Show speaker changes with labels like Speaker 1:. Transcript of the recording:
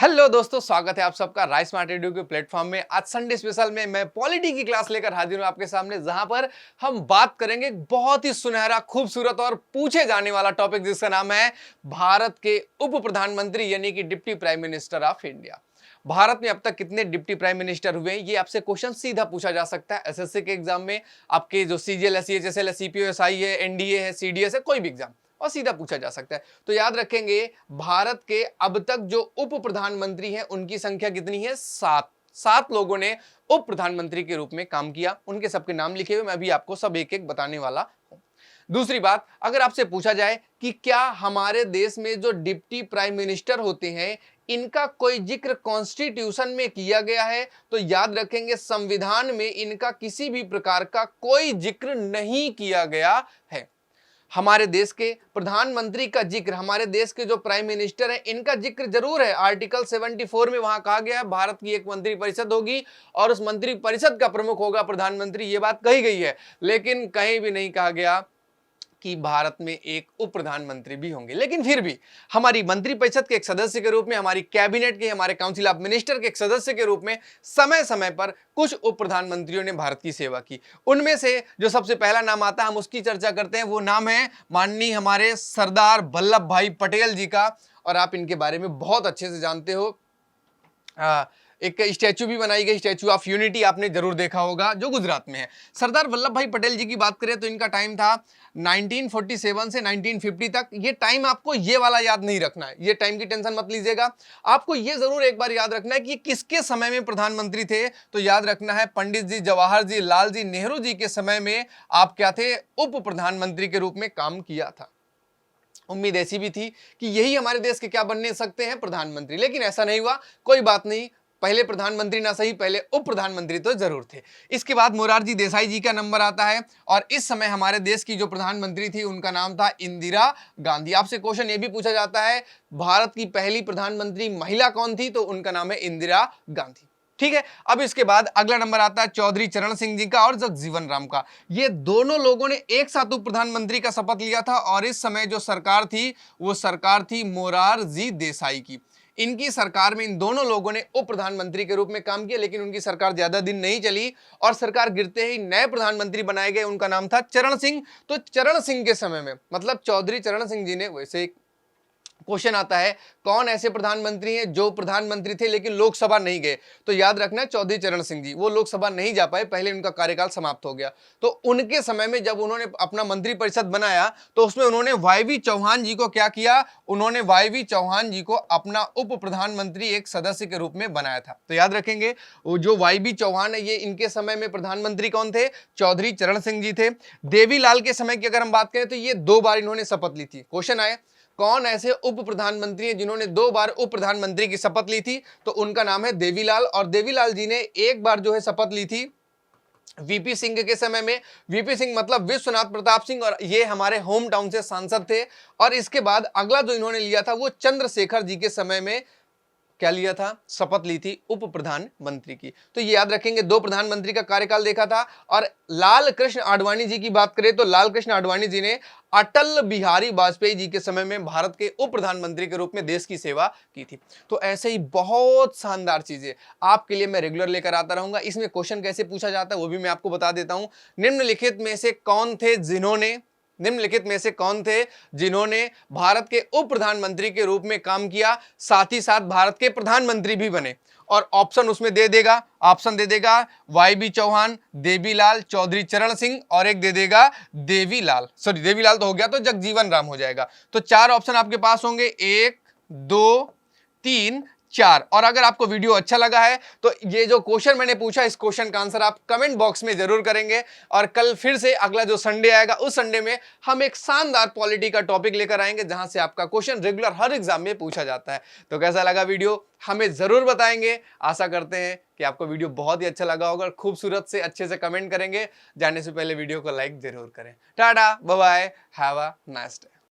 Speaker 1: Hello दोस्तों, स्वागत है आप सबका राइस स्मार्ट रेडियो के प्लेटफॉर्म में। आज संडे स्पेशल में मैं पॉलिटी की क्लास लेकर हाजिर हूं आपके सामने, जहां पर हम बात करेंगे बहुत ही सुनहरा, खूबसूरत और पूछे जाने वाला टॉपिक, जिसका नाम है भारत के उप प्रधानमंत्री यानी कि deputy prime minister of India. Bharat में अब तक कितने डिप्टी प्राइम मिनिस्टर हुए हैं, ये आपसे क्वेश्चन सीधा पूछा जा सकता है एसएससी के एग्जाम में। आपके जो सीजीएल है, सीएचएसएल है, सीपीओएसआई है, एनडीए है, सीडीएस है, कोई भी एग्जाम, और सीधा पूछा जा सकता है। तो याद रखेंगे, भारत के अब तक जो उप प्रधानमंत्री हैं उनकी संख्या कितनी है? 7 लोगों ने उप प्रधानमंत्री के रूप में काम किया। उनके सबके नाम लिखे हुए मैं अभी आपको सब एक एक बताने वाला हूं। दूसरी बात, अगर आपसे पूछा जाए कि क्या हमारे देश में जो डिप्टी प्राइम मिनिस्टर होते हैं इनका कोई जिक्र कॉन्स्टिट्यूशन में किया गया है, तो याद रखेंगे संविधान में इनका किसी भी प्रकार का कोई जिक्र नहीं किया गया है। हमारे देश के प्रधानमंत्री का जिक्र, हमारे देश के जो प्राइम मिनिस्टर हैं इनका जिक्र जरूर है। आर्टिकल 74 में वहां कहा गया है भारत की एक मंत्री परिषद होगी और उस मंत्री परिषद का प्रमुख होगा प्रधानमंत्री, ये बात कही गई है। लेकिन कहीं भी नहीं कहा गया कि भारत में एक उप प्रधानमंत्री भी होंगे। लेकिन फिर भी हमारी मंत्रिपरिषद के एक सदस्य के रूप में, हमारी कैबिनेट के, हमारे काउंसिल ऑफ मिनिस्टर के एक सदस्य के रूप में समय समय पर कुछ उप प्रधानमंत्रियों ने भारत की सेवा की। उनमें से जो सबसे पहला नाम आता है, हम उसकी चर्चा करते हैं। वो नाम है माननीय हमारे सरदार वल्लभ भाई पटेल जी का, और आप इनके बारे में बहुत अच्छे से जानते हो। एक स्टैचू भी बनाई गई, स्टैचू ऑफ यूनिटी, आपने जरूर देखा होगा, जो गुजरात में है। सरदार वल्लभ भाई पटेल जी की बात करें तो इनका टाइम था 1947 से 1950 तक। ये टाइम आपको ये वाला याद नहीं रखना है, ये टाइम की टेंशन मत लीजिएगा। आपको ये जरूर एक बार याद रखना है कि किसके समय में प्रधानमंत्री थे। तो याद रखना है पंडित जी जवाहर जी लाल जी नेहरू जी के समय में आप क्या थे? उप प्रधानमंत्री के रूप में काम किया था। उम्मीद ऐसी भी थी कि यही हमारे देश के क्या बनने सकते हैं? प्रधानमंत्री। लेकिन ऐसा नहीं हुआ, कोई बात नहीं, पहले प्रधानमंत्री ना सही, पहले उप प्रधानमंत्री तो जरूर थे। इसके बाद मोरारजी देसाई जी का नंबर आता है, और इस समय हमारे देश की जो प्रधानमंत्री थी उनका नाम था इंदिरा गांधी। आपसे क्वेश्चन ये भी पूछा जाता है, भारत की पहली प्रधानमंत्री महिला कौन थी? तो उनका नाम है इंदिरा गांधी। ठीक है। अब इसके बाद अगला नंबर आता है चौधरी चरण सिंह जी का और जगजीवन राम का। ये दोनों लोगों ने एक साथ उप प्रधानमंत्री का शपथ लिया था, और इस समय जो सरकार थी वो सरकार थी मोरारजी देसाई की। इनकी सरकार में इन दोनों लोगों ने उप प्रधानमंत्री के रूप में काम किया, लेकिन उनकी सरकार ज्यादा दिन नहीं चली और सरकार गिरते ही नए प्रधानमंत्री बनाए गए। उनका नाम था चरण सिंह। तो चरण सिंह के समय में, मतलब चौधरी चरण सिंह जी ने, वैसे क्वेश्चन आता है कौन ऐसे प्रधानमंत्री हैं जो प्रधानमंत्री थे लेकिन लोकसभा नहीं गए? तो याद रखना चौधरी चरण सिंह जी, वो लोकसभा नहीं जा पाए, पहले उनका कार्यकाल समाप्त हो गया। तो उनके समय में जब उन्होंने अपना मंत्रिपरिषद बनाया तो उसमें उन्होंने वाईवी चौहान जी को क्या किया? उन्होंने वाईवी चौहान जी को अपना उप प्रधानमंत्री एक सदस्य के रूप में बनाया था। तो याद रखेंगे, वो जो वाईवी चौहान है, ये इनके समय में प्रधानमंत्री कौन थे? चौधरी चरण सिंह जी थे। देवीलाल के समय की अगर हम बात करें तो ये 2 बार इन्होंने शपथ ली थी। क्वेश्चन आए कौन ऐसे उप प्रधानमंत्री हैं जिन्होंने 2 बार उप प्रधानमंत्री की शपथ ली थी? तो उनका नाम है देवीलाल। और देवीलाल जी ने एक बार जो है शपथ ली थी वीपी सिंह के समय में। वीपी सिंह मतलब विश्वनाथ प्रताप सिंह, और ये हमारे होम टाउन से सांसद थे। और इसके बाद अगला जो इन्होंने लिया था वो चंद्रशेखर जी के समय में क्या लिया था? शपथ ली थी उप प्रधानमंत्री की। तो ये याद रखेंगे, 2 प्रधानमंत्री का कार्यकाल देखा था। और लाल कृष्ण आडवाणी जी की बात करें तो लाल कृष्ण आडवाणी जी ने अटल बिहारी वाजपेयी जी के समय में भारत के उप प्रधानमंत्री के रूप में देश की सेवा की थी। तो ऐसे ही बहुत शानदार चीजें आपके लिए मैं रेगुलर लेकर आता रहूंगा। इसमें क्वेश्चन कैसे पूछा जाता है वो भी मैं आपको बता देता हूं। निम्नलिखित में से कौन थे जिन्होंने भारत के उप प्रधानमंत्री के रूप में काम किया, साथ ही साथ भारत के प्रधानमंत्री भी बने? और ऑप्शन उसमें दे देगा वाईबी चौहान, देवीलाल, चौधरी चरण सिंह, और एक दे देगा देवीलाल तो हो गया, तो जगजीवन राम हो जाएगा। तो 4 ऑप्शन आपके पास होंगे, 1 2 3 4। और अगर आपको वीडियो अच्छा लगा है तो ये जो क्वेश्चन मैंने पूछा, इस क्वेश्चन का आंसर आप कमेंट बॉक्स में जरूर करेंगे। और कल फिर से अगला जो संडे आएगा, उस संडे में हम एक शानदार पॉलिटी का टॉपिक लेकर आएंगे, जहां से आपका क्वेश्चन रेगुलर हर एग्जाम में पूछा जाता है। तो कैसा लगा वीडियो हमें जरूर बताएंगे। आशा करते हैं कि आपको वीडियो बहुत ही अच्छा लगा होगा। खूबसूरत से अच्छे से कमेंट करेंगे। जाने से पहले वीडियो को लाइक जरूर करें। Tata, bye bye, have a nice day.